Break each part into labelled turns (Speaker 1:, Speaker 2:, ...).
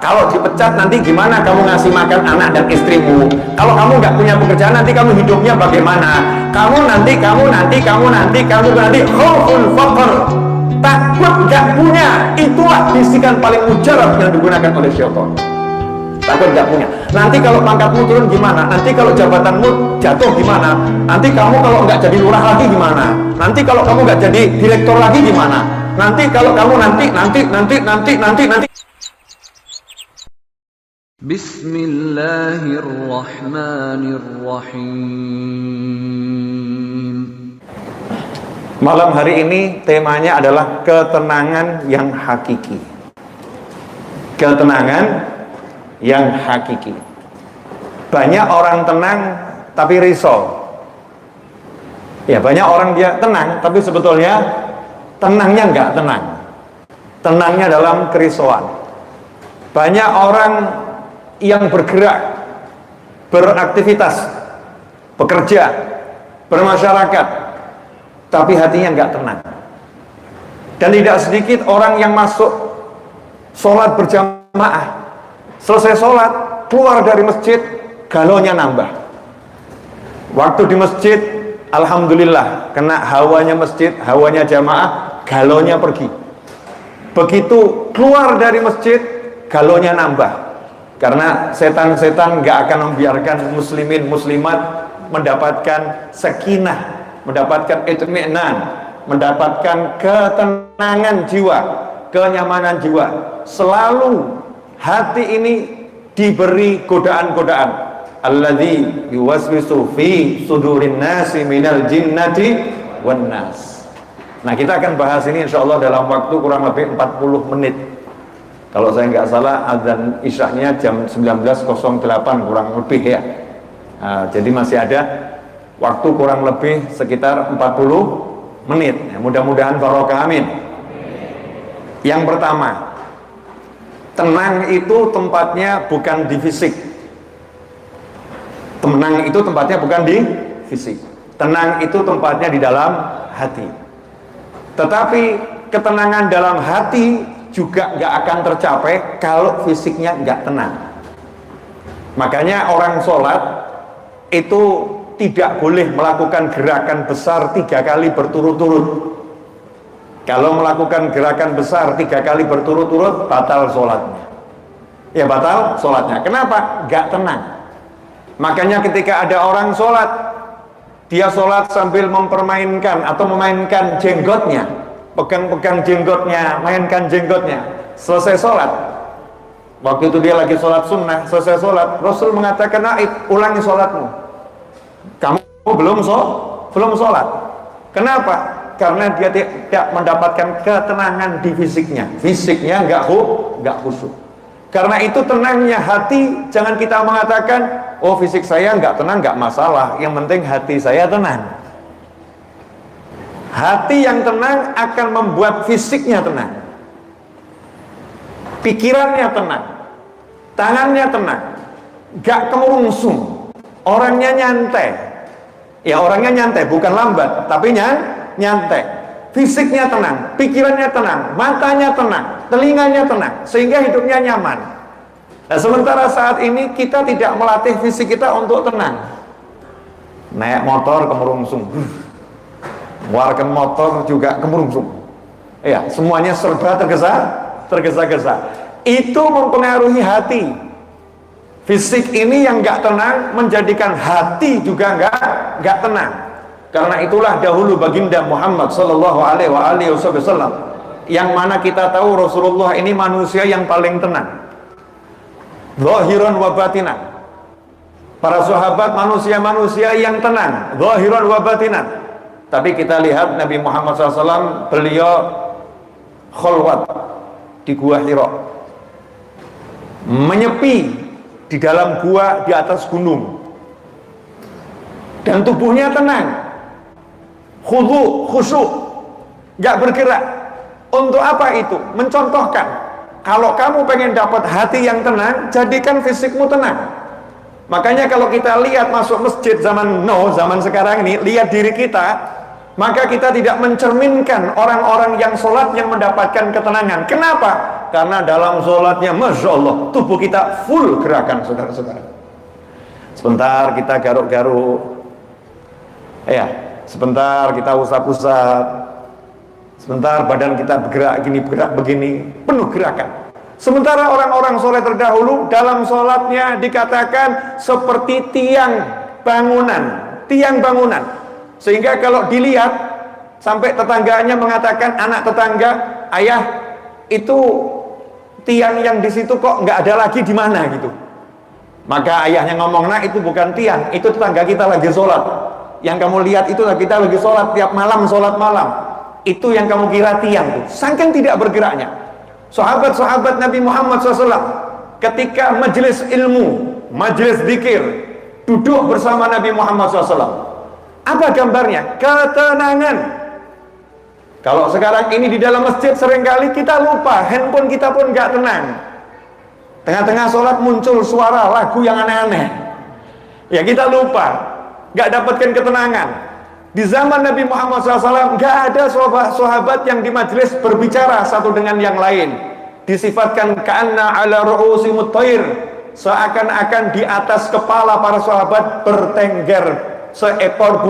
Speaker 1: Kalau dipecat nanti gimana kamu ngasih makan anak dan istrimu? Kalau kamu nggak punya pekerjaan nanti kamu hidupnya bagaimana? Kamu nanti khauful faqr, takut nggak punya. Itulah bisikan paling mujarab yang digunakan oleh syaitan. Takut nggak punya. Nanti kalau pangkatmu turun gimana? Nanti kalau jabatanmu jatuh gimana? Nanti kamu kalau nggak jadi lurah lagi gimana? Nanti kalau kamu nggak jadi direktur lagi gimana? Nanti kalau kamu nanti.
Speaker 2: Bismillahirrahmanirrahim.
Speaker 1: Malam hari ini temanya adalah ketenangan yang hakiki. Ketenangan yang hakiki. Banyak orang tenang tapi risau. Ya, banyak orang dia tenang tapi sebetulnya tenangnya nggak tenang. Tenangnya dalam kerisauan. Banyak orang yang bergerak, beraktivitas, bekerja, bermasyarakat, tapi hatinya nggak tenang. Dan tidak sedikit orang yang masuk sholat berjamaah, selesai sholat, keluar dari masjid, galonya nambah. Waktu di masjid, alhamdulillah, kena hawanya masjid, hawanya jamaah, galonya pergi. Begitu keluar dari masjid, galonya nambah. Karena setan-setan gak akan membiarkan muslimin muslimat mendapatkan sakinah, mendapatkan itmi'nan, mendapatkan ketenangan jiwa, kenyamanan jiwa. Selalu hati ini diberi godaan-godaan. Alladzi yuwaswisu fi sudurin nasi minal jinnati wan nas. Nah, kita akan bahas ini insyaallah dalam waktu kurang lebih 40 menit. Kalau saya nggak salah azan isyaknya jam 19.08 kurang lebih ya. Nah, jadi masih ada waktu kurang lebih sekitar 40 menit. Ya, mudah-mudahan barokah, amin. Yang pertama, tenang itu tempatnya bukan di fisik. Tenang itu tempatnya bukan di fisik. Tenang itu tempatnya di dalam hati. Tetapi ketenangan dalam hati juga nggak akan tercapai kalau fisiknya nggak tenang. Makanya orang sholat itu tidak boleh melakukan gerakan besar 3 kali berturut-turut. Kalau melakukan gerakan besar 3 kali berturut-turut, batal sholatnya. Ya, batal sholatnya. Kenapa? Nggak tenang. Makanya ketika ada orang sholat, dia sholat sambil mempermainkan atau memainkan jenggotnya, pegang-pegang jenggotnya, mainkan jenggotnya. Selesai sholat, waktu itu dia lagi sholat sunnah, selesai sholat, Rasul mengatakan, ulangi sholatmu. Kamu belum sholat. Kenapa? Karena dia tidak mendapatkan ketenangan di fisiknya. Fisiknya nggak khusyuk. Karena itu tenangnya hati, jangan kita mengatakan, oh fisik saya nggak tenang, nggak masalah. Yang penting hati saya tenang. Hati yang tenang akan membuat fisiknya tenang, pikirannya tenang, tangannya tenang, gak kemurungsung, orangnya nyantai. Ya, orangnya nyantai, bukan lambat, tapi nyantai. Fisiknya tenang, pikirannya tenang, matanya tenang, telinganya tenang, sehingga hidupnya nyaman. Nah, sementara saat ini kita tidak melatih fisik kita untuk tenang. Naik motor kemurungsung, warga motor juga kemurungsung. Ya, semuanya serba tergesa-gesa. Itu mempengaruhi hati. Fisik ini yang nggak tenang menjadikan hati juga nggak tenang. Karena itulah dahulu baginda Muhammad sallallahu alaihi wasallam, yang mana kita tahu Rasulullah ini manusia yang paling tenang, zahiran wa batinan. Para sahabat manusia-manusia yang tenang, zahiran wa batinan. Tapi kita lihat Nabi Muhammad SAW, beliau khulwat di Gua Hira, menyepi di dalam gua di atas gunung, dan tubuhnya tenang, khusyuk, gak bergerak. Untuk apa itu? Mencontohkan, kalau kamu pengen dapat hati yang tenang, jadikan fisikmu tenang. Makanya kalau kita lihat masuk masjid zaman sekarang ini, lihat diri kita, maka kita tidak mencerminkan orang-orang yang sholat yang mendapatkan ketenangan. Kenapa? Karena dalam sholatnya, Masya Allah, tubuh kita full gerakan, saudara-saudara. Sebentar kita garuk-garuk, ya, sebentar kita usap-usap, sebentar badan kita bergerak gini, bergerak begini, penuh gerakan. Sementara orang-orang soleh terdahulu dalam sholatnya dikatakan seperti tiang bangunan. Sehingga kalau dilihat, sampai tetangganya mengatakan, anak tetangga, ayah, itu tiang yang di situ kok nggak ada lagi di mana gitu. Maka ayahnya ngomong, nah itu bukan tiang, itu tetangga kita lagi sholat. Yang kamu lihat itu kita lagi sholat tiap malam, sholat malam. Itu yang kamu kira tiang tuh. Saking tidak bergeraknya. Sahabat-sahabat Nabi Muhammad SAW ketika majelis ilmu, majelis zikir, duduk bersama Nabi Muhammad SAW, apa gambarnya? Ketenangan. Kalau sekarang ini di dalam masjid seringkali kita lupa, handphone kita pun gak tenang. Tengah-tengah sholat muncul suara lagu yang aneh-aneh, ya kita lupa, gak dapatkan ketenangan. Di zaman Nabi Muhammad SAW gak ada sahabat yang di majelis berbicara satu dengan yang lain. Disifatkan ka'anna ala ru'usimut thair, seakan-akan di atas kepala para sahabat bertengger seekor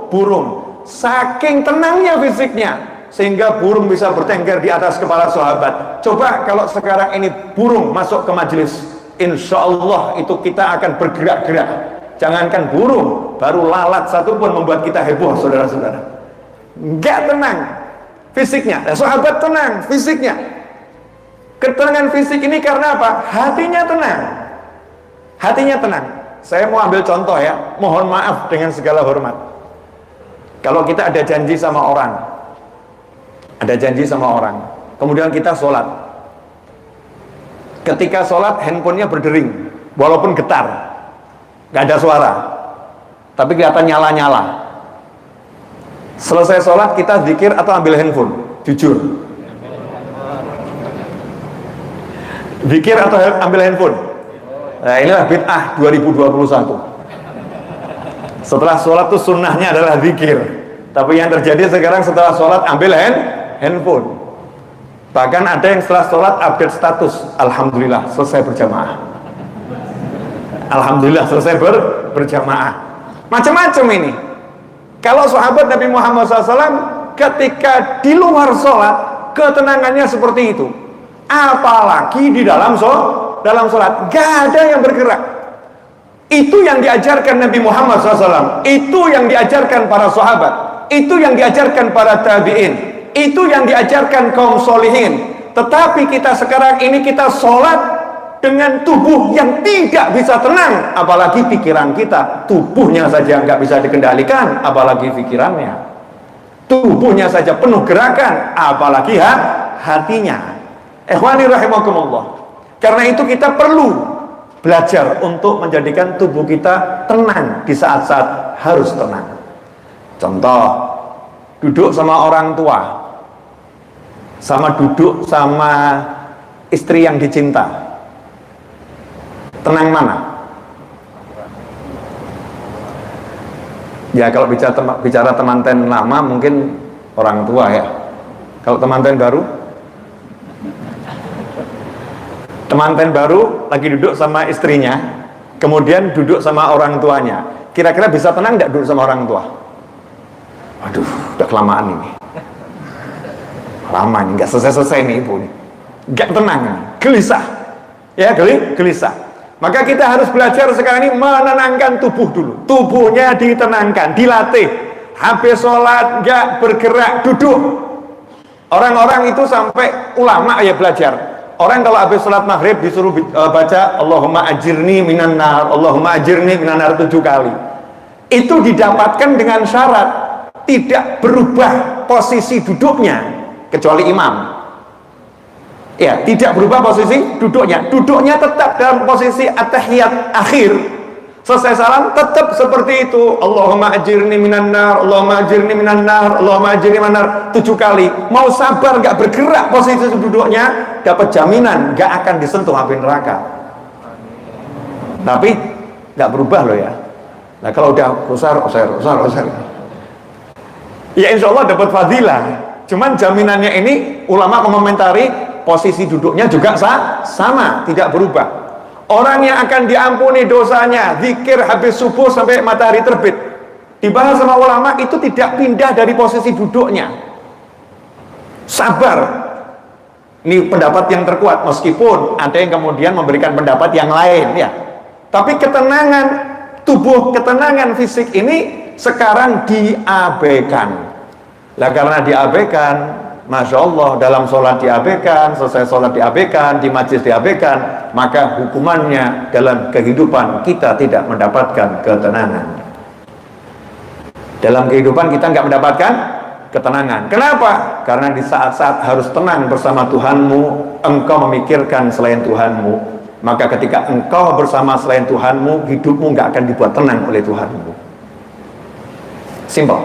Speaker 1: burung. Saking tenangnya fisiknya, sehingga burung bisa bertengger di atas kepala sahabat. Coba kalau sekarang ini burung masuk ke majelis, insya Allah itu kita akan bergerak-gerak. Jangankan burung, baru lalat satu pun membuat kita heboh, saudara-saudara. Gak tenang fisiknya. Nah, sahabat tenang fisiknya. Ketenangan fisik ini karena apa? Hatinya tenang. Hatinya tenang. Saya mau ambil contoh ya, mohon maaf dengan segala hormat. Kalau kita ada janji sama orang, kemudian kita sholat. Ketika sholat, handphonenya berdering, walaupun getar, gak ada suara, tapi kelihatan nyala-nyala. Selesai sholat kita zikir atau ambil handphone? Jujur, zikir atau ambil handphone? Nah, inilah bid'ah 2021. Setelah sholat tuh sunnahnya adalah zikir, tapi yang terjadi sekarang setelah sholat ambil handphone. Bahkan ada yang setelah sholat update status, alhamdulillah selesai berjamaah, alhamdulillah selesai berjamaah. Macam-macam ini. Kalau sahabat Nabi Muhammad SAW ketika di luar sholat ketenangannya seperti itu, apalagi di dalam sholat gak ada yang bergerak. Itu yang diajarkan Nabi Muhammad SAW, itu yang diajarkan para sahabat, itu yang diajarkan para tabi'in, itu yang diajarkan kaum solihin. Tetapi kita sekarang ini kita sholat dengan tubuh yang tidak bisa tenang, apalagi pikiran kita. Tubuhnya saja nggak bisa dikendalikan, apalagi pikirannya. Tubuhnya saja penuh gerakan, apalagi hatinya. Ikhwani rahimakumullah. Karena itu kita perlu belajar untuk menjadikan tubuh kita tenang di saat-saat harus tenang. Contoh, duduk sama orang tua, sama duduk sama istri yang dicinta, tenang mana? Ya kalau bicara temanten lama mungkin orang tua ya. Kalau temanten baru? Temanten baru lagi duduk sama istrinya, kemudian duduk sama orang tuanya. Kira-kira bisa tenang nggak duduk sama orang tua? Aduh, udah kelamaan ini. Lama ini, nggak selesai-selesai nih ibu nih. Nggak tenang, gelisah. Ya, gelisah. Maka kita harus belajar sekarang ini menenangkan tubuh dulu. Tubuhnya ditenangkan, dilatih. Habis sholat nggak bergerak, duduk. Orang-orang itu sampai ulama ya belajar. Orang kalau habis sholat maghrib disuruh baca Allahumma ajirni minan nar, Allahumma ajirni minan nar 7 kali. Itu didapatkan dengan syarat tidak berubah posisi duduknya kecuali imam. Ya, tidak berubah posisi duduknya. Duduknya tetap dalam posisi at-tahiyat akhir. Selesai salam tetap seperti itu. Allahumma ajirni minan nar, Allahumma ajirni minan nar, Allahumma ajirni minan nar 7 kali. Mau sabar nggak bergerak posisi duduknya, dapat jaminan nggak akan disentuh api neraka. Tapi nggak berubah loh ya. Nah kalau udah usar. Ya insya Allah dapat fadilah. Cuman jaminannya ini ulama mengomentari posisi duduknya juga sama, tidak berubah. Orang yang akan diampuni dosanya zikir habis subuh sampai matahari terbit, dibahas sama ulama, itu tidak pindah dari posisi duduknya. Sabar. Ini pendapat yang terkuat, meskipun ada yang kemudian memberikan pendapat yang lain ya. Tapi ketenangan tubuh, ketenangan fisik ini sekarang diabaikan. Lah karena diabaikan, Masya Allah, dalam sholat diabaikan, selesai sholat diabaikan, di majlis diabaikan, maka hukumannya dalam kehidupan kita tidak mendapatkan ketenangan. Dalam kehidupan kita nggak mendapatkan ketenangan. Kenapa? Karena di saat-saat harus tenang bersama Tuhanmu, engkau memikirkan selain Tuhanmu. Maka ketika engkau bersama selain Tuhanmu, hidupmu nggak akan dibuat tenang oleh Tuhanmu. Simple.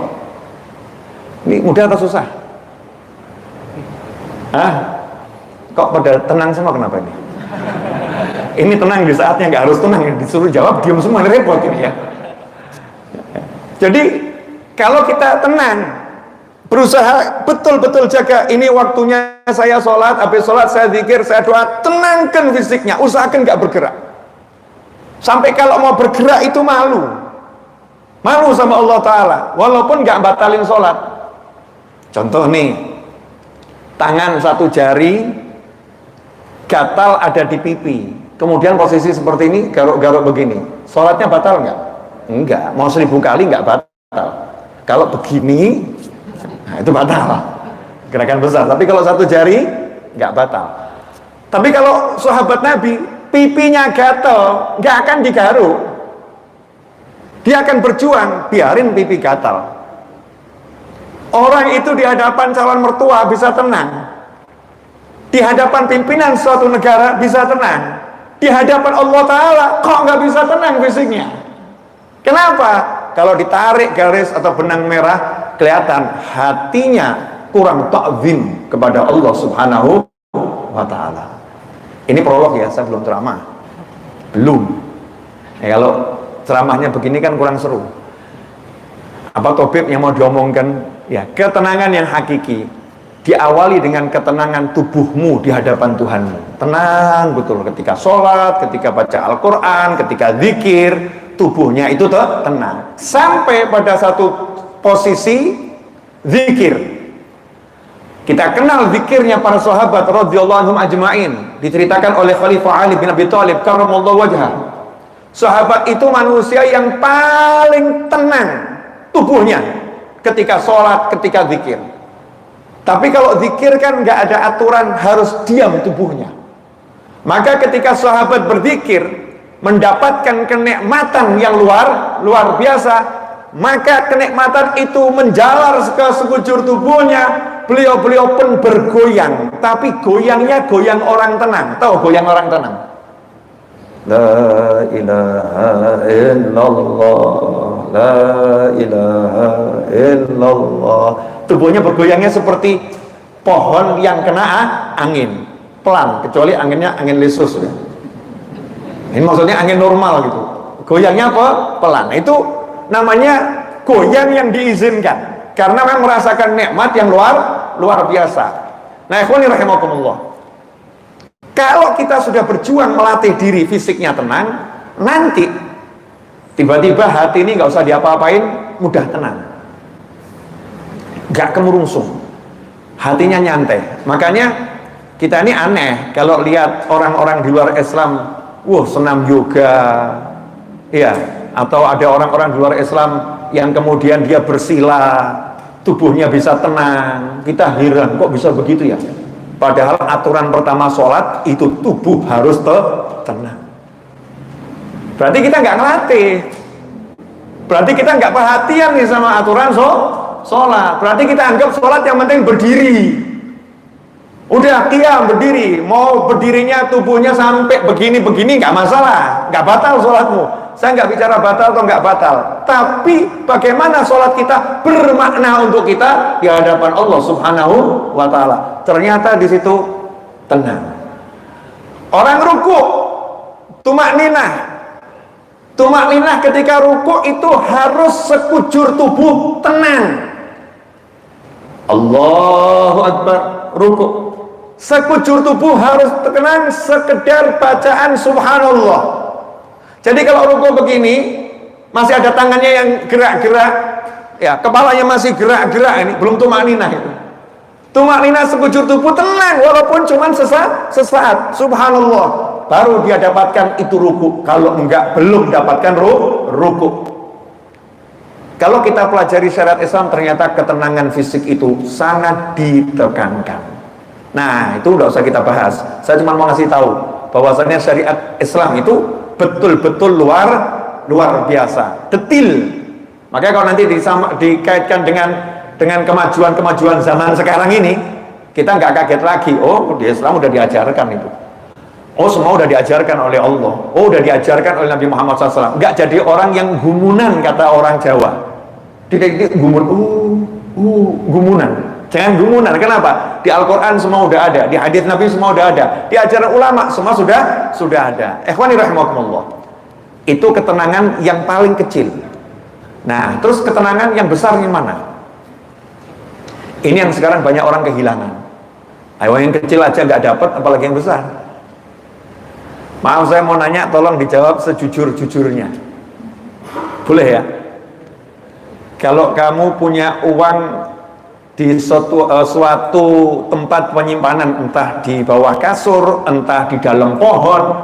Speaker 1: Ini mudah atau susah? Kok pada tenang semua, kenapa ini? Ini tenang di saatnya nggak harus tenang, disuruh jawab diam semua, repot ini ya. Jadi kalau kita tenang, berusaha betul-betul jaga, ini waktunya saya sholat, habis sholat saya zikir, saya doa, tenangkan fisiknya, usahakan nggak bergerak. Sampai kalau mau bergerak itu malu sama Allah Ta'ala, walaupun nggak batalin sholat. Contoh nih, tangan satu jari gatal ada di pipi, kemudian posisi seperti ini, garuk-garuk begini, sholatnya batal nggak? Enggak, mau 1000 kali nggak batal. Kalau begini, nah itu batal, gerakan besar. Tapi kalau satu jari nggak batal. Tapi kalau sahabat Nabi, pipinya gatal, nggak akan digaruk, dia akan berjuang, biarin pipi gatal. Orang itu di hadapan calon mertua bisa tenang, di hadapan pimpinan suatu negara bisa tenang, di hadapan Allah Ta'ala kok nggak bisa tenang fisiknya. Kenapa? Kalau ditarik garis atau benang merah, kelihatan hatinya kurang ta'zim kepada Allah Subhanahu wa Ta'ala. Ini prolog ya, saya belum ceramah. Belum. Ya, kalau ceramahnya begini kan kurang seru. Apa topik yang mau diomongkan? Ya, ketenangan yang hakiki diawali dengan ketenangan tubuhmu di hadapan Tuhanmu. Tenang betul ketika sholat, ketika baca Al-Quran, ketika zikir, tubuhnya itu tenang. Sampai pada satu posisi zikir. Kita kenal zikirnya para sahabat radhiyallahu anhum ajma'in, diceritakan oleh Khalifah Ali bin Abi Thalib karramallahu wajhah. Sahabat itu manusia yang paling tenang tubuhnya ketika sholat, ketika zikir. Tapi kalau zikir kan nggak ada aturan harus diam tubuhnya. Maka ketika sahabat berzikir mendapatkan kenikmatan yang luar biasa, maka kenikmatan itu menjalar ke sekujur tubuhnya. Beliau pun bergoyang, tapi goyangnya goyang orang tenang. Tahu goyang orang tenang? La ilaha illallah, la ilaha illallah. Tubuhnya bergoyangnya seperti pohon yang kena angin, pelan, kecuali anginnya angin lesus ya. Ini maksudnya angin normal gitu. Goyangnya apa? Pelan. Itu namanya goyang yang diizinkan, karena memang merasakan nikmat yang luar biasa. Nah, ikhwani rahimakumullah, kalau kita sudah berjuang melatih diri fisiknya tenang, nanti tiba-tiba hati ini nggak usah diapa-apain, mudah tenang, nggak kemurungsung, hatinya nyantai. Makanya kita ini aneh kalau lihat orang-orang di luar Islam, senam yoga, ya, atau ada orang-orang di luar Islam yang kemudian dia bersila, tubuhnya bisa tenang. Kita heran, kok bisa begitu ya? Padahal aturan pertama sholat itu tubuh harus tenang. Berarti kita nggak ngelatih. Berarti kita nggak perhatian nih sama aturan sholat. Berarti kita anggap sholat yang penting berdiri. Udah qiyam berdiri, mau berdirinya tubuhnya sampai begini-begini nggak masalah, nggak batal sholatmu. Saya nggak bicara batal atau nggak batal, tapi bagaimana sholat kita bermakna untuk kita di hadapan Allah Subhanahu wa Ta'ala. Ternyata di situ tenang. Orang ruku, tumak ninah ketika ruku itu harus sekujur tubuh tenang. Allahu Akbar, ruku. sekujur tubuh harus tenang sekedar bacaan subhanallah. Jadi kalau ruku begini masih ada tangannya yang gerak-gerak, ya kepalanya masih gerak-gerak, ini belum tumakninah itu. Tumakninah sekujur tubuh tenang walaupun cuma sesaat subhanallah, baru dia dapatkan itu ruku. Kalau enggak belum dapatkan ruku. Kalau kita pelajari syariat Islam, ternyata ketenangan fisik itu sangat ditekankan. Nah, itu udah usah kita bahas. Saya cuma mau ngasih tahu bahwasanya syariat Islam itu betul-betul luar biasa, detil. Makanya kalau nanti dikaitkan dengan kemajuan zaman sekarang ini, kita nggak kaget lagi. Oh, di Islam udah diajarkan itu. Oh, semua udah diajarkan oleh Allah. Oh, udah diajarkan oleh Nabi Muhammad SAW. Nggak jadi orang yang gumunan, kata orang Jawa. Tidak gumunan. Jangan gumunan. Kenapa? Di Al-Quran semua udah ada, di hadits Nabi semua udah ada, di ajaran ulama semua sudah ada. Ikhwani rahimakumullah. Itu ketenangan yang paling kecil. Nah, terus ketenangan yang besar gimana? Ini yang sekarang banyak orang kehilangan. Ayo, yang kecil aja nggak dapat, apalagi yang besar. Maaf, saya mau nanya, tolong dijawab sejujur-jujurnya. Boleh ya? Kalau kamu punya uang di suatu tempat penyimpanan, entah di bawah kasur, entah di dalam pohon,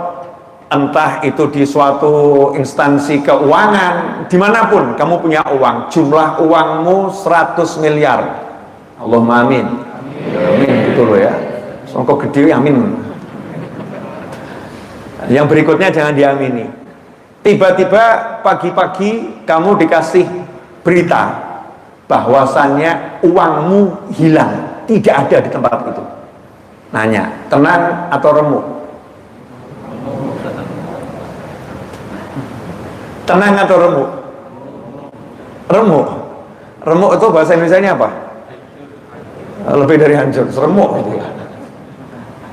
Speaker 1: entah itu di suatu instansi keuangan, dimanapun kamu punya uang, jumlah uangmu 100 miliar. Allahumma amin. Amin, betul loh ya. Songkok gede, amin. Yang berikutnya jangan diamini. Tiba-tiba pagi-pagi kamu dikasih berita bahwasannya uangmu hilang, tidak ada di tempat itu. Nanya, tenang atau remuk? Tenang atau remuk? Remuk. Remuk itu bahasa Indonesianya apa? Lebih dari hancur, remuk gitu ya.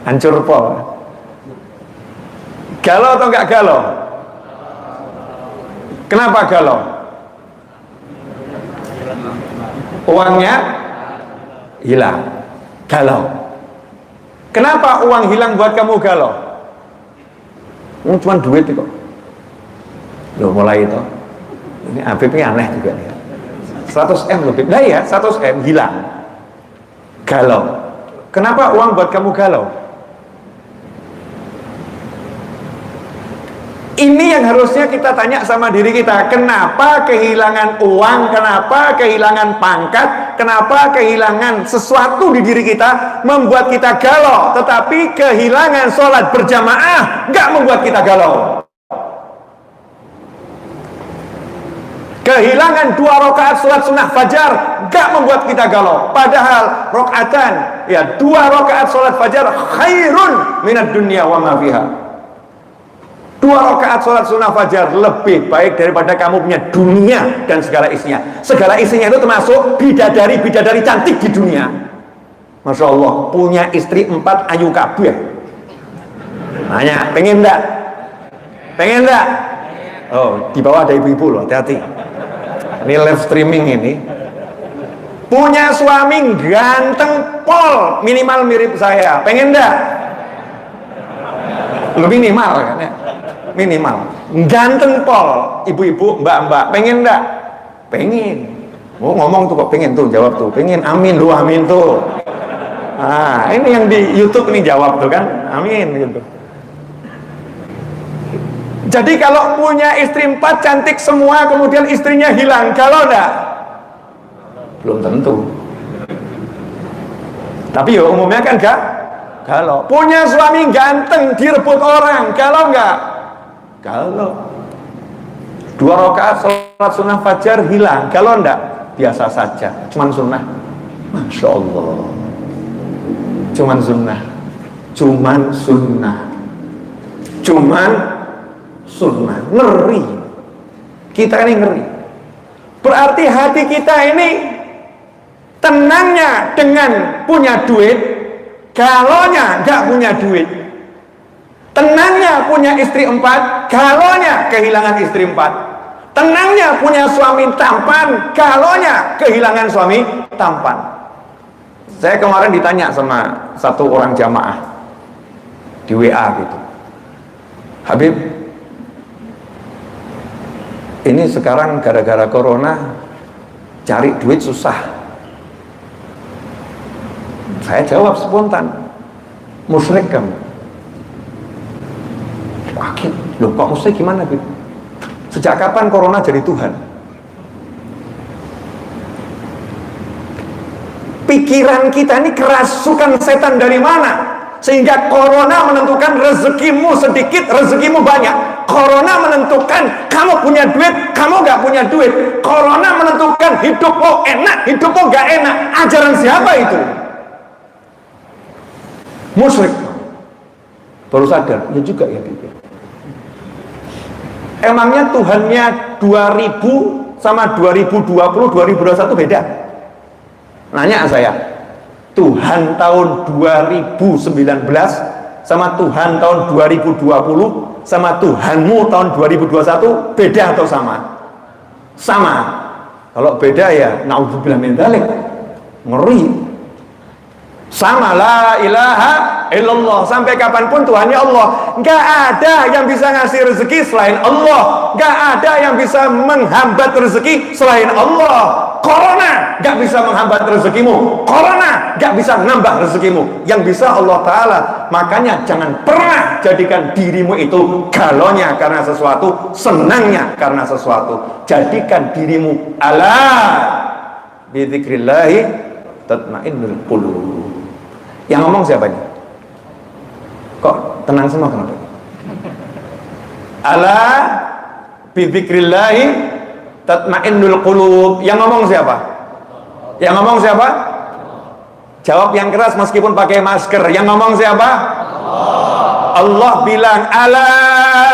Speaker 1: Hancur pol. Galau atau enggak galau? Kenapa galau? Uangnya hilang, galau. Kenapa uang hilang buat kamu galau? Cuma duit kok. Loh, mulai itu. Ini APP aneh juga nih. 100 M lebih. Nah ya, 100 M hilang. Galau. Kenapa uang buat kamu galau? Ini yang harusnya kita tanya sama diri kita. Kenapa kehilangan uang, kenapa kehilangan pangkat, kenapa kehilangan sesuatu di diri kita membuat kita galau, tetapi kehilangan sholat berjamaah nggak membuat kita galau. Kehilangan 2 rakaat sholat sunnah fajar nggak membuat kita galau. Padahal rakaatan, ya 2 rakaat sholat fajar khairun minad dunya wa ma fiha. 2 rakaat sholat sunnah fajar lebih baik daripada kamu punya dunia dan segala isinya. Segala isinya itu termasuk bidadari-bidadari cantik di dunia. Masya Allah, punya istri 4 ayu kabeh. Nanya, pengen enggak? Pengen enggak? Oh, di bawah ada ibu-ibu loh, hati-hati. Ini live streaming ini. Punya suami ganteng pol, minimal mirip saya. Pengen enggak? Lu minimal kan ya? Minimal ganteng pol, ibu-ibu, mbak-mbak, pengen enggak? Pengen. Oh, ngomong tuh kok pengen tuh, jawab tuh, pengen. Amin, lu amin tuh. Ah, ini yang di YouTube ini jawab tuh kan, amin gitu. Jadi kalau punya istri 4 cantik semua, kemudian istrinya hilang, galau enggak? Belum tentu. Tapi ya umumnya kan enggak galau. Punya suami ganteng direbut orang, galau enggak? Galau. 2 rakaat sholat sunnah fajar hilang, galau enggak? Biasa saja, cuman sunnah. Masya Allah, cuman sunnah, cuman sunnah, cuman sunnah. Ngeri. Kita ini ngeri. Berarti hati kita ini tenangnya dengan punya duit, galaunya nggak punya duit. Tenangnya punya istri 4, galaunya kehilangan istri 4. Tenangnya punya suami tampan, galaunya kehilangan suami tampan. Saya kemarin ditanya sama satu orang jamaah di WA gitu, Habib, ini sekarang gara-gara corona cari duit susah. Saya jawab spontan, musyrik kamu. Wakil, loh kok musyrik gimana Habib? Sejak kapan corona jadi Tuhan? Pikiran kita ini kerasukan setan dari mana? Sehingga corona menentukan rezekimu sedikit, rezekimu banyak. Corona menentukan kamu punya duit, kamu gak punya duit. Corona menentukan hidupmu enak, hidupmu gak enak. Ajaran siapa itu? Musyrik. Baru sadar, ya juga ya. Emangnya Tuhannya 2000 sama 2020, 2021 beda? Nanya saya, Tuhan tahun 2019 sama Tuhan tahun 2020 sama Tuhanmu tahun 2021 beda atau sama? Sama. Kalau beda ya naudzubillah min dzalik, ngeri. Sama, la ilaha illallah. Sampai kapanpun Tuhannya Allah. Gak ada yang bisa ngasih rezeki selain Allah. Gak ada yang bisa menghambat rezeki selain Allah. Corona gak bisa menghambat rezekimu. Corona gak bisa nambah rezekimu. Yang bisa Allah Ta'ala. Makanya jangan pernah jadikan dirimu itu galonya karena sesuatu, senangnya karena sesuatu. Jadikan dirimu ala bidzikrillahi tatmainnul qulub. Yang ngomong siapa ini? Kok tenang semua kenapa? Ala bidzikrillahi tatmainnul qulub. Yang ngomong siapa? Yang ngomong siapa? Jawab yang keras meskipun pakai masker. Yang ngomong siapa? Allah bilang ala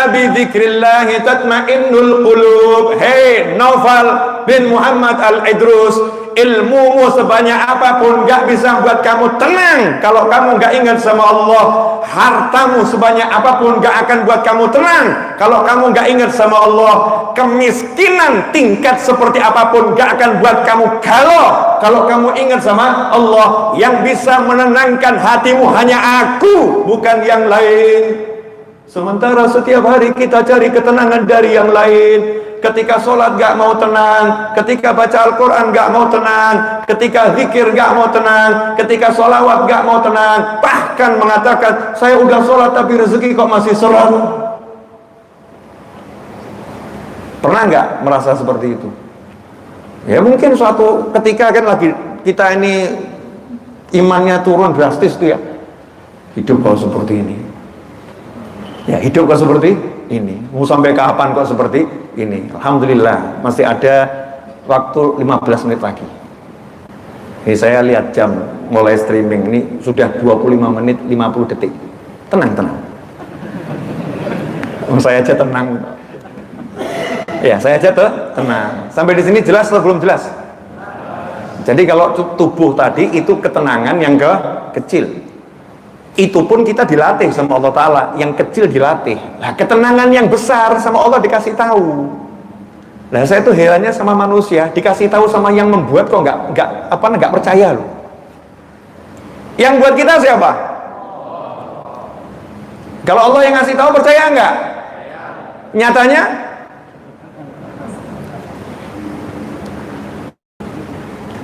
Speaker 1: bidzikrillahi tatmainnul qulub. Hei Naufal bin Muhammad Al-Idrus, ilmumu sebanyak apapun gak bisa buat kamu tenang kalau kamu gak ingat sama Allah. Hartamu sebanyak apapun gak akan buat kamu tenang kalau kamu gak ingat sama Allah. Kemiskinan tingkat seperti apapun gak akan buat kamu galau kalau kamu ingat sama Allah. Yang bisa menenangkan hatimu hanya aku, bukan yang lain. Sementara setiap hari kita cari ketenangan dari yang lain. Ketika sholat gak mau tenang, ketika baca Al-Quran gak mau tenang, ketika zikir gak mau tenang, ketika sholawat gak mau tenang, bahkan mengatakan saya udah sholat tapi rezeki kok masih seret. Pernah gak merasa seperti itu? Ya mungkin suatu ketika kan lagi kita ini imannya turun drastis tuh ya, hidup kok seperti ini, ya hidup kok seperti ini, mau sampai kapan kok seperti ini. Alhamdulillah masih ada waktu 15 menit lagi. Ini saya lihat jam mulai streaming ini sudah 25 menit 50 detik. Tenang. Saya aja tenang. Ya, saya aja tenang. Sampai di sini jelas atau belum jelas? Jadi kalau tubuh tadi itu ketenangan yang kecil. Itu pun kita dilatih sama Allah Ta'ala. Yang kecil dilatih. Nah ketenangan yang besar sama Allah dikasih tahu. Nah saya tuh herannya sama manusia, dikasih tahu sama yang membuat kok nggak percaya loh. Yang buat kita siapa? Kalau Allah yang ngasih tahu percaya nggak? Nyatanya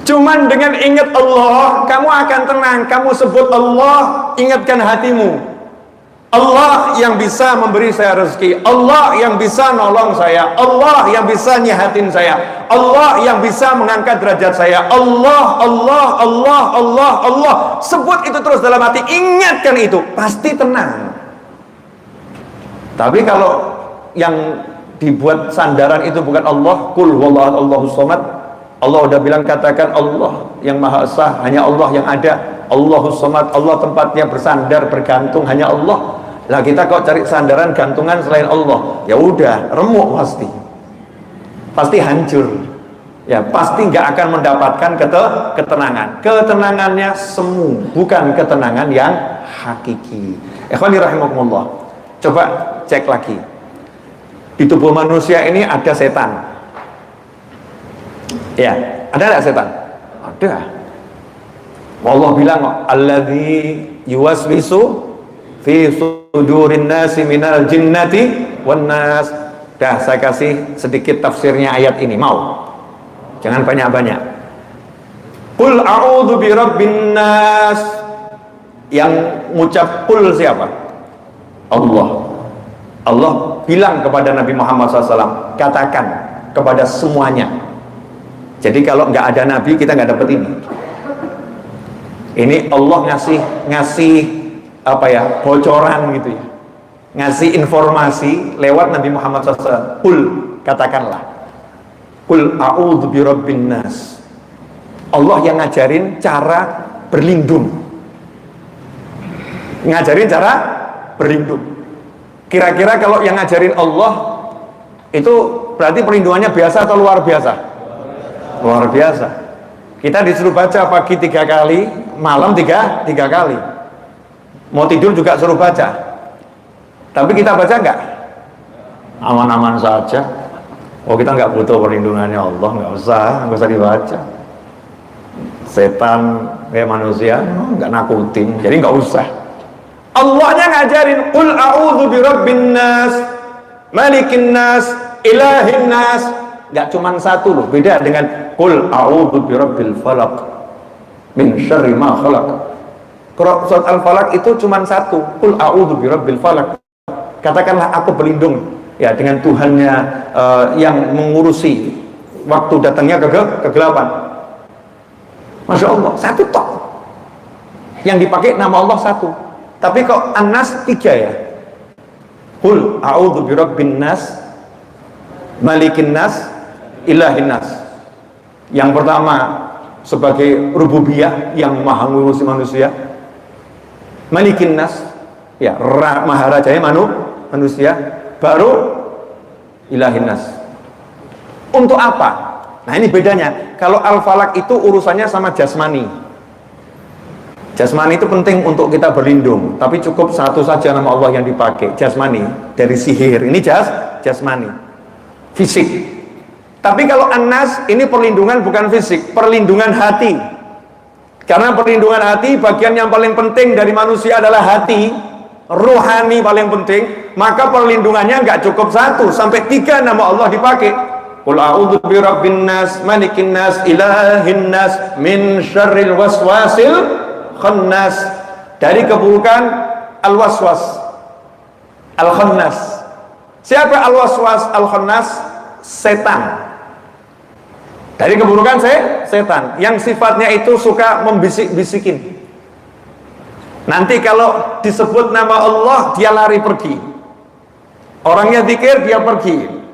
Speaker 1: cuman dengan ingat Allah, kamu akan tenang. Kamu sebut Allah, ingatkan hatimu. Allah yang bisa memberi saya rezeki, Allah yang bisa nolong saya, Allah yang bisa nyehatin saya, Allah yang bisa mengangkat derajat saya. Allah, Allah, Allah, Allah, Allah. Sebut itu terus dalam hati, ingatkan itu, pasti tenang. Tapi kalau yang dibuat sandaran itu bukan Allah, qul huwallahu Allahus samad. Allah udah bilang katakan Allah yang Maha Esa, hanya Allah yang ada. Allahus samad, Allah tempatnya bersandar, bergantung hanya Allah. Lah kita kok cari sandaran gantungan selain Allah, ya udah remuk pasti hancur, ya pasti nggak akan mendapatkan ketenangan. Ketenangannya semu, bukan ketenangan yang hakiki. Ikhwani rahimakumullah, coba cek lagi di tubuh manusia ini ada setan. Ya, ada nggak setan? Ada. Allah bilang, alladzi yuwaswisu fi sudurin nasi minal jinnati wan nas. Dah, saya kasih sedikit tafsirnya ayat ini, mau? Jangan banyak-banyak. Qul a'udzu birabbin nas. Yang ngucap qul siapa? Allah. Allah bilang kepada Nabi Muhammad SAW, katakan kepada semuanya. Jadi kalau nggak ada Nabi, kita nggak dapat ini. Ini Allah ngasih apa ya, bocoran gitu ya, ngasih informasi lewat Nabi Muhammad SAW. Qul, katakanlah, qul a'udzu birabbin nas. Allah yang ngajarin cara berlindung, ngajarin cara berlindung. Kira-kira kalau yang ngajarin Allah itu berarti perlindungannya biasa atau luar biasa? Luar biasa. Kita disuruh baca pagi 3 kali, malam 3 kali. Mau tidur juga suruh baca. Tapi kita baca enggak? Aman-aman saja. Oh, kita enggak butuh perlindungannya Allah, enggak usah dibaca. Setan kayak manusia enggak nakutin, jadi enggak usah. Allahnya ngajarin, qul a'udzu birabbin nas, malikin nas, ilahin nas. Enggak cuma satu loh, beda dengan qul a'udzu birabbil falaq min syarri ma khalaq. Surat Al-Falaq itu cuma satu, qul a'udzu birabbil falaq. Katakanlah aku berlindung ya dengan Tuhannya yang mengurusi waktu datangnya kegelapan. Masya Allah, satu tok. Yang dipakai nama Allah satu. Tapi kok An-Nas 3 ya? Qul a'udzu birabbin nas, malikin nas, ilahin nas. Yang pertama sebagai rububiyah yang maha ngurusi manusia, malikin nas ya, maharajanya manusia, baru ilahin nas. Untuk apa? Nah, ini bedanya. Kalau Al-Falaq itu urusannya sama jasmani. Jasmani itu penting untuk kita berlindung, tapi cukup satu saja nama Allah yang dipakai, jasmani, dari sihir. Ini jasmani, fisik. Tapi kalau An-Nas ini perlindungan bukan fisik, perlindungan hati. Karena perlindungan hati, bagian yang paling penting dari manusia adalah hati, rohani paling penting. Maka perlindungannya nggak cukup 1 sampai 3 nama Allah dipakai. Qul a'udzu birabbin nas, malikin nas, ilahin nas, min syarril waswasil khannas. Dari keburukan al-waswas al-khannas. Siapa al-waswas al-khannas? Setan. Dari keburukan setan yang sifatnya itu suka membisik-bisikin. Nanti kalau disebut nama Allah, dia lari pergi. Orangnya zikir, dia pergi.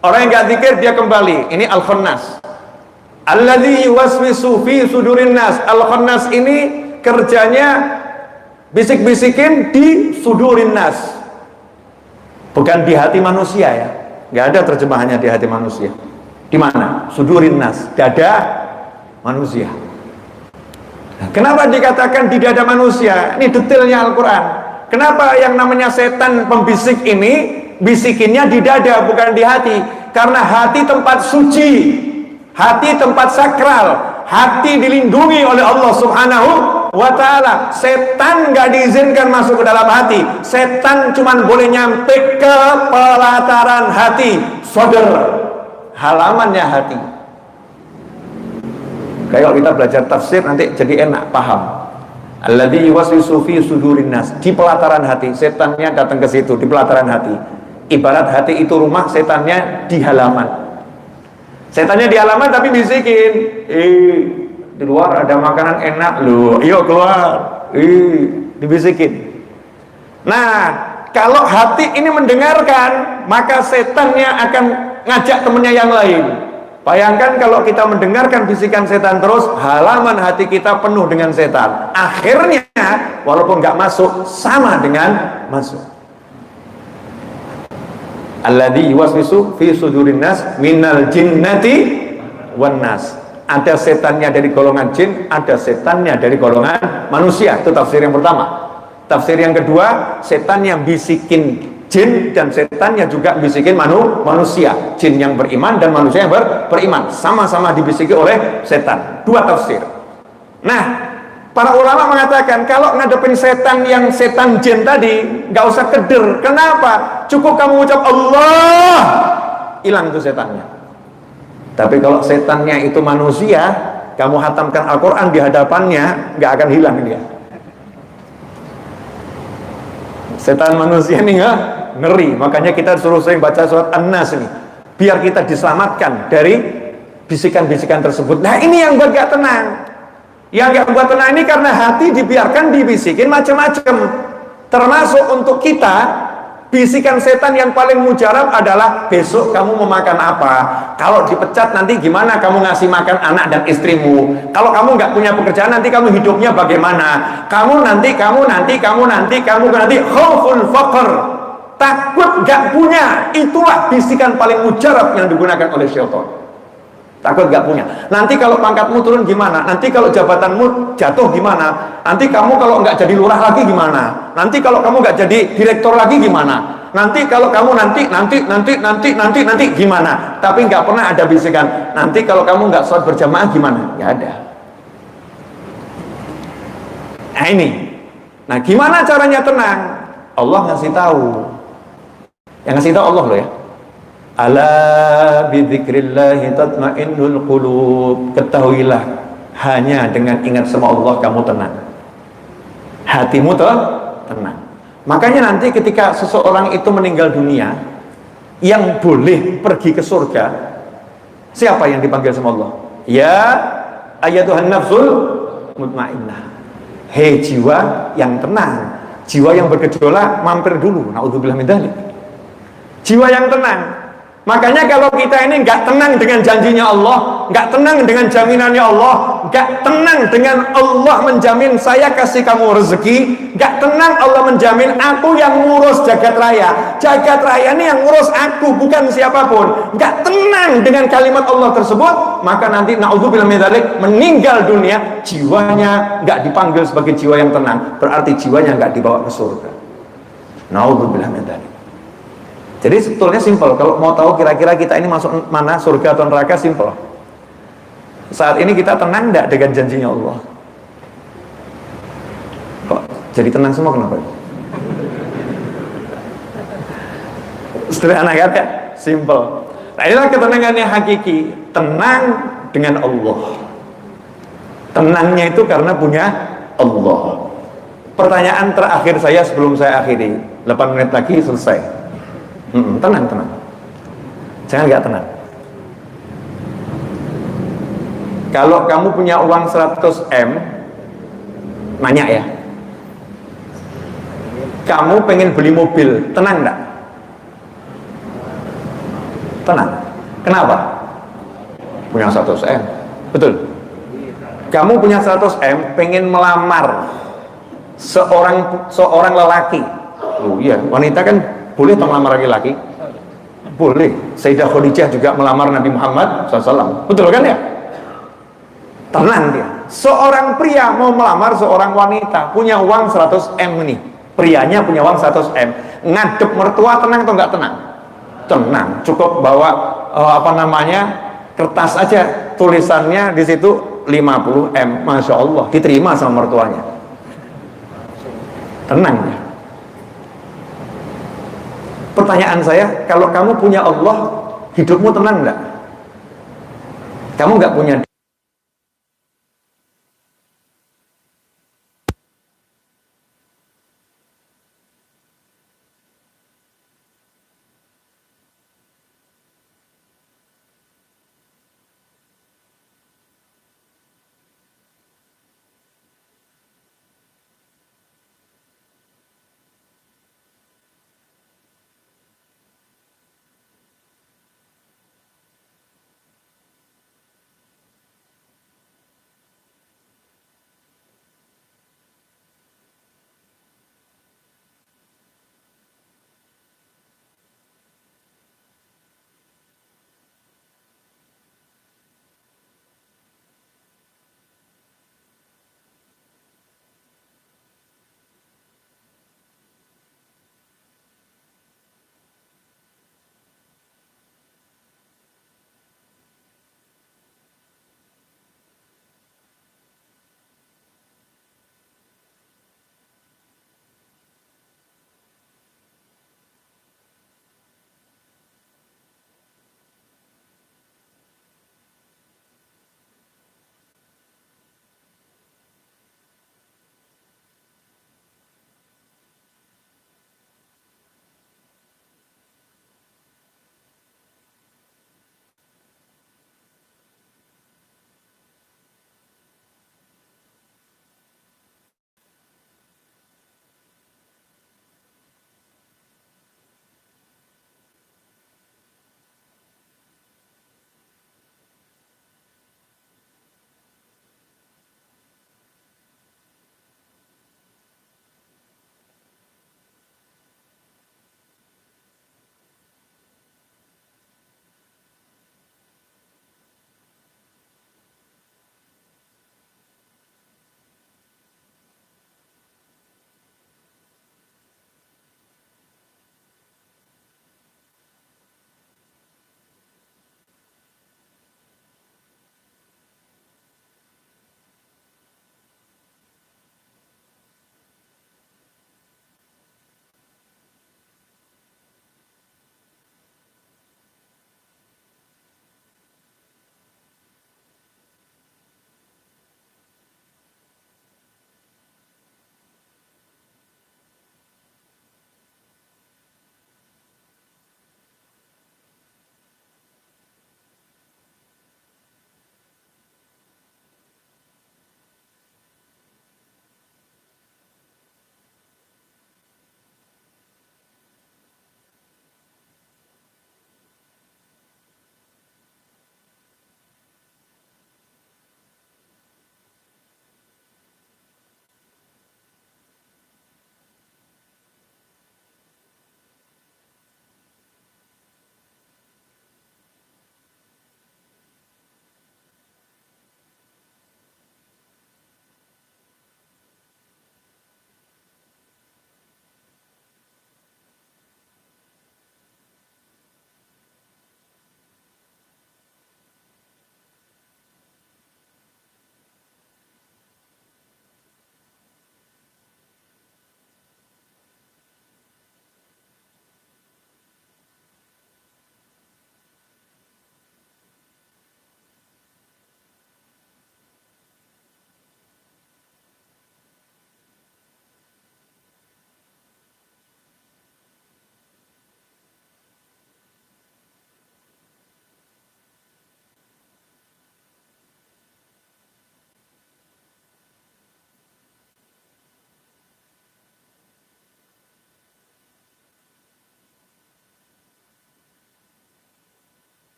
Speaker 1: Orang yang gak zikir, dia kembali. Ini al-khannas. Alladzi yuwaswisu fi sudurin nas. Al-khannas ini kerjanya bisik-bisikin di sudurin nas, bukan di hati manusia ya. Nggak ada terjemahannya di hati manusia. Di mana? Sudurin nas, dada manusia. Nah, kenapa dikatakan di dada manusia? Ini detailnya Al-Quran. Kenapa yang namanya setan pembisik ini bisikinnya di dada bukan di hati? Karena hati tempat suci, hati tempat sakral, hati dilindungi oleh Allah Subhanahu wa ta'ala. Setan gak diizinkan masuk ke dalam hati. Setan cuman boleh nyampe ke pelataran hati, sodor, halamannya hati. Kayak kita belajar tafsir nanti jadi enak paham. Alladzi yuwaswisu fi sudurin nas, di pelataran hati. Setannya datang ke situ, di pelataran hati. Ibarat hati itu rumah, setannya di halaman. Setannya di halaman tapi bisikin, di luar ada makanan enak loh, yuk keluar, dibisikin. Nah, kalau hati ini mendengarkan, maka setannya akan ngajak temennya yang lain. Bayangkan kalau kita mendengarkan bisikan setan terus, halaman hati kita penuh dengan setan. Akhirnya, walaupun nggak masuk, sama dengan masuk. Alladzi yuwaswisu fi sudurin nas minal jinnati wan nas. Ada setannya dari golongan jin, ada setannya dari golongan manusia. Itu tafsir yang pertama. Tafsir yang kedua, setan yang bisikin jin dan setannya juga bisikin manusia. Jin yang beriman dan manusia yang beriman sama-sama dibisiki oleh setan. Dua tafsir. Nah, Para ulama mengatakan kalau ngadepin setan yang setan jin tadi, nggak usah keder. Kenapa? Cukup kamu ucap Allah, hilang itu setannya. Tapi kalau setannya itu manusia, kamu hatamkan Al-Quran di hadapannya, nggak akan hilang dia. Setan manusia ini nggak ngeri. Makanya kita suruh sering baca surat An-Nas ini, biar kita diselamatkan dari bisikan-bisikan tersebut. Nah ini yang buat gak tenang. Yang gak buat tenang ini karena hati dibiarkan dibisikin macam-macam. Termasuk untuk kita, bisikan setan yang paling mujarab adalah besok kamu mau makan apa, kalau dipecat nanti gimana kamu ngasih makan anak dan istrimu, kalau kamu nggak punya pekerjaan nanti kamu hidupnya bagaimana, kamu nanti khauful faqr, takut gak punya. Itulah bisikan paling mujarab yang digunakan oleh syaitan. Takut gak punya. Nanti kalau pangkatmu turun gimana? Nanti kalau jabatanmu jatuh gimana? Nanti kamu kalau nggak jadi lurah lagi gimana? Nanti kalau kamu nggak jadi direktur lagi gimana? Nanti kalau kamu nanti gimana? Tapi nggak pernah ada bisikan. Nanti kalau kamu nggak sholat berjamaah gimana? Nggak ada. Nah ini. Nah gimana caranya tenang? Allah ngasih tahu. Yang ngasih tahu Allah loh ya. Ala bidzikrillahi tatmainnul qulub. Ketahuilah, hanya dengan ingat sama Allah kamu tenang. Hatimu tenang. Makanya nanti ketika seseorang itu meninggal dunia, yang boleh pergi ke surga siapa yang dipanggil sama Allah? Ya ayyatuhan nafsul mutmainnah. Hei jiwa yang tenang, jiwa yang bergejolak mampir dulu. Naudzubillah min dzalik. Jiwa yang tenang. Makanya kalau kita ini nggak tenang dengan janjinya Allah, nggak tenang dengan jaminannya Allah, nggak tenang dengan Allah menjamin saya kasih kamu rezeki, nggak tenang Allah menjamin aku yang ngurus jagat raya ini yang ngurus aku bukan siapapun, nggak tenang dengan kalimat Allah tersebut, maka nanti naudzubillah min dzalik meninggal dunia, jiwanya nggak dipanggil sebagai jiwa yang tenang, berarti jiwanya nggak dibawa ke surga. Naudzubillah min dzalik. Jadi sebetulnya simpel. Kalau mau tahu kira-kira kita ini masuk mana, surga atau neraka, simpel. Saat ini kita tenang tidak dengan janjinya Allah? Kok jadi tenang semua, kenapa? Sederhana kan ya? Simpel. Nah inilah ketenangan yang hakiki. Tenang dengan Allah. Tenangnya itu karena punya Allah. Pertanyaan terakhir saya sebelum saya akhiri. 8 menit lagi selesai. Tenang. Jangan nggak tenang. Kalau kamu punya uang 100 M, nanya ya, kamu pengen beli mobil, tenang nggak? Tenang. Kenapa? Punya 100 M, betul. Kamu punya 100 M, pengen melamar seorang lelaki. Oh iya, wanita kan boleh melamar laki-laki? Boleh. Sayyidah Khadijah juga melamar Nabi Muhammad SAW. Betul kan ya? Tenang dia. Seorang pria mau melamar seorang wanita, punya uang 100 M nih. Prianya punya uang 100 M. Ngadep mertua tenang atau nggak tenang? Tenang. Cukup bawa kertas aja, tulisannya di situ 50 M. Masya Allah, diterima sama mertuanya. Tenang ya. Pertanyaan saya, kalau kamu punya Allah, hidupmu tenang enggak? Kamu enggak punya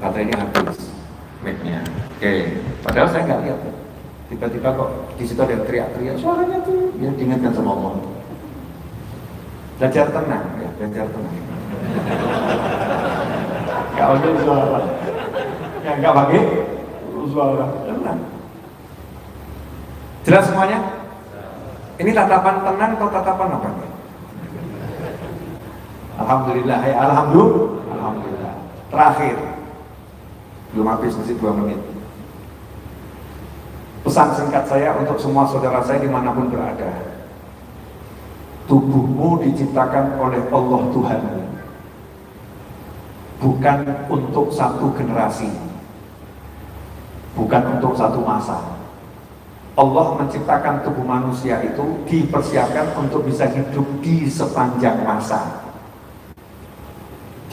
Speaker 1: baterainya habis, mic-nya. Oke, padahal saya nggak lihat. Tiba-tiba kok di situ ada teriak-teriak, suaranya tuh ya diingatkan sama Allah. Belajar tenang, ya belajar tenang. Gak usah suara, ya nggak pakai suara, tenang. Jelas semuanya? Ini tatapan tenang atau tatapan apa? Alhamdulillah, ya alhamdulillah. Terakhir, belum habis masih 2 menit. Pesan singkat saya untuk semua saudara saya dimanapun berada. Tubuhmu diciptakan oleh Allah Tuhan, bukan untuk satu generasi, bukan untuk satu masa. Allah menciptakan tubuh manusia itu dipersiapkan untuk bisa hidup di sepanjang masa.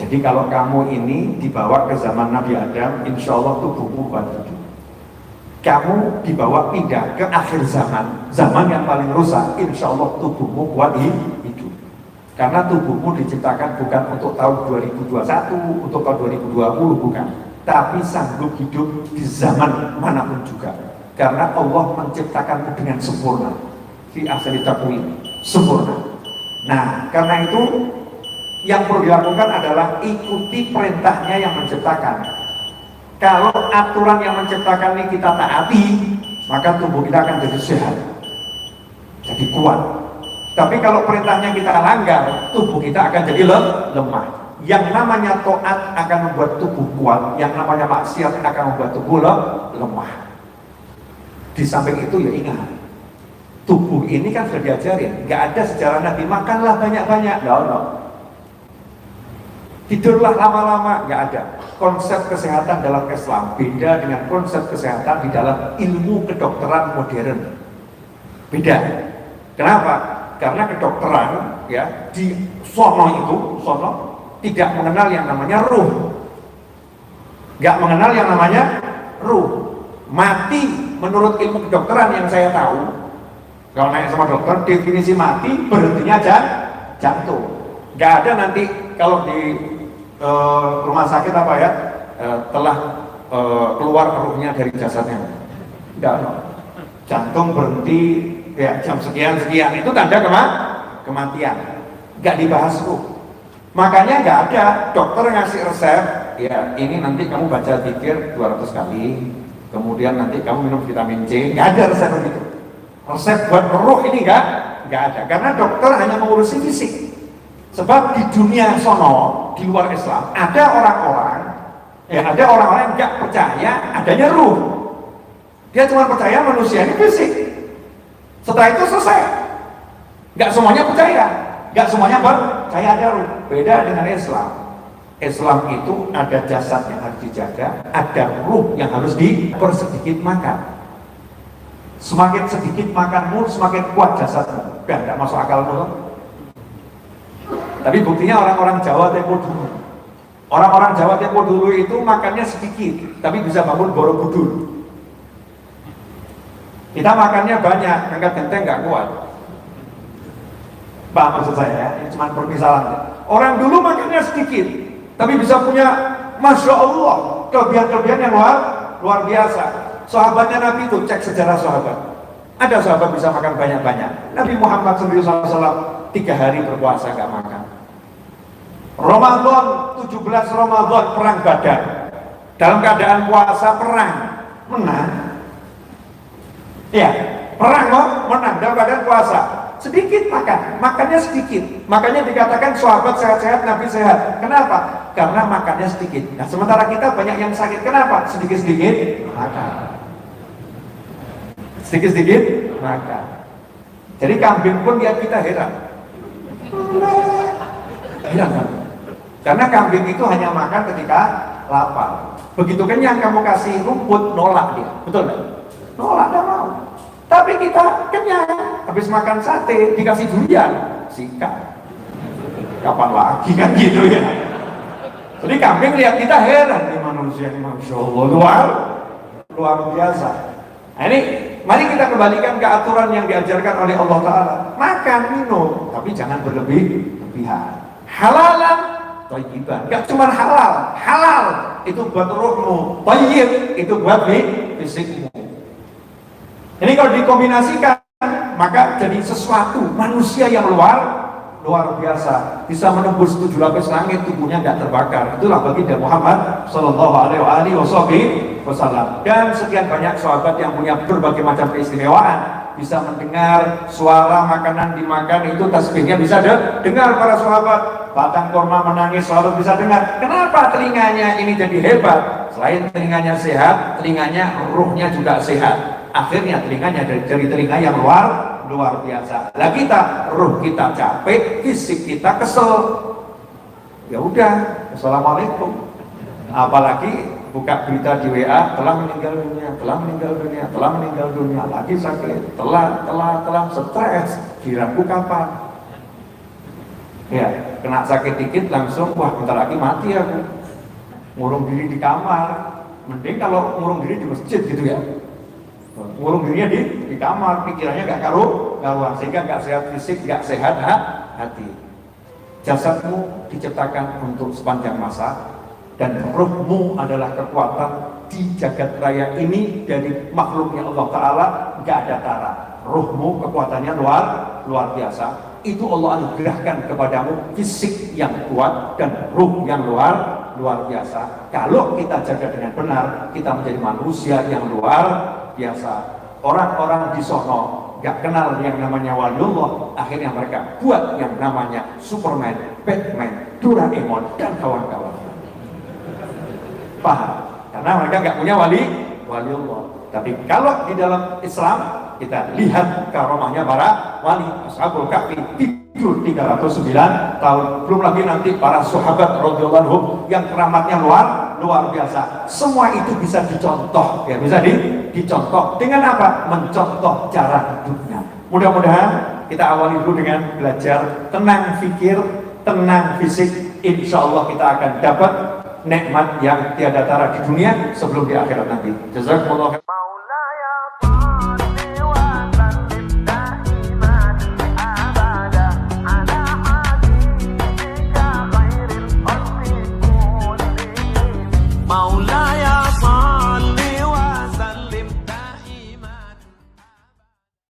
Speaker 1: Jadi kalau kamu ini dibawa ke zaman Nabi Adam, insya Allah tubuhmu kuat hidup. Kamu dibawa pindah ke akhir zaman, zaman yang paling rusak, insya Allah tubuhmu kuat hidup. Karena tubuhmu diciptakan bukan untuk tahun 2021, untuk tahun 2020, bukan. Tapi sanggup hidup di zaman manapun juga. Karena Allah menciptakanmu dengan sempurna. Fi ahsani taqwim, sempurna. Nah, karena itu yang perlu dilakukan adalah ikuti perintahnya yang menciptakan. Kalau aturan yang menciptakan ini kita taati, maka tubuh kita akan jadi sehat, jadi kuat. Tapi kalau perintahnya kita langgar, tubuh kita akan jadi lemah. Yang namanya taat akan membuat tubuh kuat, yang namanya maksiat akan membuat tubuh lemah. Di samping itu ya ingat, tubuh ini kan sudah diajarin, nggak ada sejarah Nabi makanlah banyak-banyak, no. Tidurlah lama-lama, nggak ada. Konsep kesehatan dalam Islam beda dengan konsep kesehatan di dalam ilmu kedokteran modern. Beda. Kenapa? Karena kedokteran ya di sono tidak mengenal yang namanya ruh, nggak mengenal yang namanya ruh. Mati menurut ilmu kedokteran yang saya tahu, kalau naik sama dokter definisi mati berhentinya jantung. Nggak ada nanti kalau di rumah sakit apa ya telah keluar ruhnya dari jasadnya, enggak, no. Jantung berhenti ya jam sekian itu tanda kematian, enggak dibahas ruh. Makanya enggak ada dokter ngasih resep ya ini nanti kamu baca zikir 200 kali, kemudian nanti kamu minum vitamin C, enggak ada resep begitu. Resep buat ruh ini enggak ada, karena dokter hanya mengurusi fisik. Sebab di dunia sono, di luar Islam, ada orang-orang yang nggak percaya adanya ruh. Dia cuma percaya manusia ini fisik. Setelah itu selesai. Nggak semuanya percaya, nggak semuanya percaya ada ruh. Beda dengan Islam. Islam itu ada jasad yang harus dijaga, ada ruh yang harus dipersedikit makan. Semakin sedikit makanmu, semakin kuat jasadmu. Biar nggak masuk akalmu. Tapi buktinya orang-orang Jawa Tempo dulu, orang-orang Jawa Tempo dulu itu makannya sedikit, tapi bisa bangun Borobudur. Kita makannya banyak, angkat genteng nggak kuat. Paham maksud saya ya? Ini cuma permisalan. Orang dulu makannya sedikit, tapi bisa punya, masya Allah, kelebihan-kelebihan yang luar biasa. Sahabatnya Nabi itu, cek sejarah sahabat. Ada sahabat bisa makan banyak-banyak. Nabi Muhammad SAW 3 hari berpuasa gak makan. Ramadan 17 Ramadan perang Badar. Dalam keadaan puasa perang menang. Ya, perang menang dalam keadaan puasa. Sedikit makannya sedikit. Makanya dikatakan sahabat sehat-sehat, Nabi sehat. Kenapa? Karena makannya sedikit. Nah, sementara kita banyak yang sakit. Kenapa? Sedikit-sedikit makan. Sedikit-sedikit makan. Jadi kambing pun lihat kita heran. Heran kan? Karena kambing itu hanya makan ketika lapar. Begitu kenyang kamu kasih rumput, nolak dia. Betul nggak? Nolak, nggak mau. Tapi kita kenyang, habis makan sate dikasih durian, sikat. Kapan lagi kan gitu ya? Jadi kambing lihat kita heran, nih manusia ini masya Allah luar biasa. Nah, ini mari kita kembalikan ke aturan yang diajarkan oleh Allah Ta'ala. Makan, minum, tapi jangan berlebihan. Halalan thayyiban. Enggak cuma halal, halal itu buat ruhmu, thayyib itu buat fisikmu. Ini kalau dikombinasikan maka jadi sesuatu manusia yang luar biasa, bisa menembus 7 lapis langit, tubuhnya nggak terbakar. Itulah baginda Muhammad Shallallahu Alaihi Wasallam. Dan sekian banyak sahabat yang punya berbagai macam keistimewaan, bisa mendengar suara makanan dimakan, itu tasbihnya bisa dengar para sahabat. Batang kurma menangis selalu bisa dengar. Kenapa telinganya ini jadi hebat? Selain telinganya sehat, telinganya ruhnya juga sehat. Akhirnya telinganya dari telinga yang luar biasa. Lah kita, ruh kita capek, fisik kita kesel. Ya udah, assalamualaikum. Apalagi buka berita di WA, telah meninggal dunia, lagi sakit, telah stres, diragu kapan. Ya, kena sakit dikit langsung, wah bentar lagi mati aku. Ngurung diri di kamar. Mending kalau ngurung diri di masjid gitu ya. Ngurung dirinya di kamar, pikirannya gak karuan, sehingga gak sehat fisik, gak sehat hati. Jasadmu diciptakan untuk sepanjang masa, dan ruhmu adalah kekuatan di jagat raya ini dari makhluknya Allah Ta'ala, gak ada tara. Ruhmu kekuatannya luar biasa. Itu Allah anugerahkan kepadamu fisik yang kuat dan ruh yang luar biasa. Kalau kita jaga dengan benar, kita menjadi manusia yang luar biasa. Orang-orang di sono gak kenal yang namanya waliullah, akhirnya mereka buat yang namanya Superman, Batman, Doraemon, dan kawan-kawan. Paham? Karena mereka gak punya waliullah. Tapi kalau di dalam Islam, kita lihat karomahnya para wali. Ashabul Kahfi tidur 309 tahun. Belum lagi nanti para sahabat radhiyallahu anhum yang keramatnya luar biasa. Semua itu bisa dicontoh, ya, bisa dicontoh dengan apa? Mencontoh cara hidupnya. Mudah-mudahan kita awali dulu dengan belajar tenang fikir, tenang fisik. Insya Allah kita akan dapat nikmat yang tiada tara di dunia sebelum di akhirat nanti. Jazakumullah.
Speaker 2: مولاي